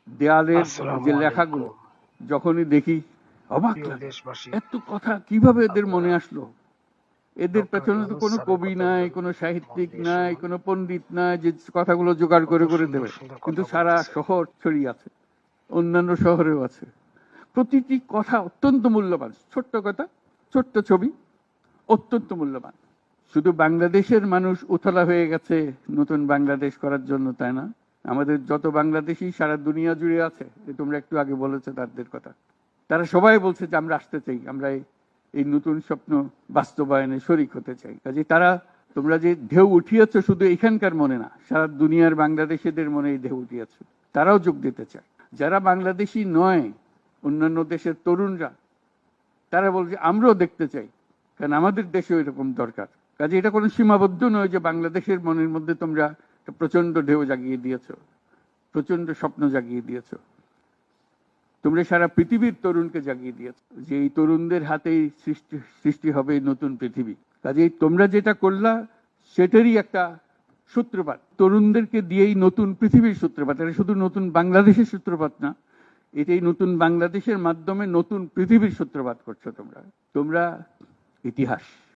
দেয়ালের আসসালামু যে লেখাগুলো আলাইকুম যখনই দেখি অবাক প্রিয় লাগে, দেশবাসী। এত কথা কিভাবে এদের আপনারা মনে আসলো। এদের ডক্টর পেছনে তো ইউনূস কোনো স্যারের কবি নাই, কথাগুলো কোনো মন সাহিত্যিক দিয়ে নাই, শুনুন। কোনো পণ্ডিত নাই যে কথাগুলো জোগাড় কত করে করে সুন্দর দেবে। সুন্দর কিন্তু কথা সারা বলতেছে। শহর ছড়িয়ে আছে, অন্যান্য শহরেও আছে। প্রতিটি কথা অত্যন্ত মূল্যবান, ছোট্ট কথা, ছোট্ট ছবি, অত্যন্ত মূল্যবান। শুধু বাংলাদেশের মানুষ উতলা হয়ে গেছে নতুন বাংলাদেশ করার জন্য, তাই না? আমাদের যত বাংলাদেশী সারা দুনিয়া জুড়ে আছে, তোমরা একটু আগে বলেছো তাদের কথা, তারা সবাই বলছে যে আমরা আসতে চাই, আমরা এই নতুন স্বপ্ন বাস্তবায়নে শরিক হতে চাই। কাজে তারা, তোমরা যে ঢেউ উঠিয়েছ শুধু এখানকার মনে না, সারা দুনিয়ার বাংলাদেশিদের মনে এই ঢেউ উঠিয়েছ, তারাও যোগ দিতে চায়। যারা বাংলাদেশি নয়, অন্যান্য দেশের তরুণরা, তারা বলছে আমরাও দেখতে চাই, কারণ আমাদের দেশেও এরকম দরকার। কাজে এটা কোনো সীমাবদ্ধ নয় যে বাংলাদেশের মনের মধ্যে তোমরা প্রচন্ড ঢেউ জাগিয়ে দিয়েছ, প্রচন্ড স্বপ্ন জাগিয়ে দিয়েছ। তোমরা সারা পৃথিবীর তরুণকে জাগিয়ে দিয়েছ যে এই তরুণদের হাতেই সৃষ্টি সৃষ্টি হবে নতুন পৃথিবী। কাজেই তোমরা যেটা করলা সেটারই একটা সূত্রপাত, তরুণদেরকে দিয়েই নতুন পৃথিবীর সূত্রপাত। এটা শুধু নতুন বাংলাদেশের সূত্রপাত না, এটাই নতুন বাংলাদেশের মাধ্যমে নতুন পৃথিবীর সূত্রপাত করছো তোমরা। তোমরা ইতিহাস।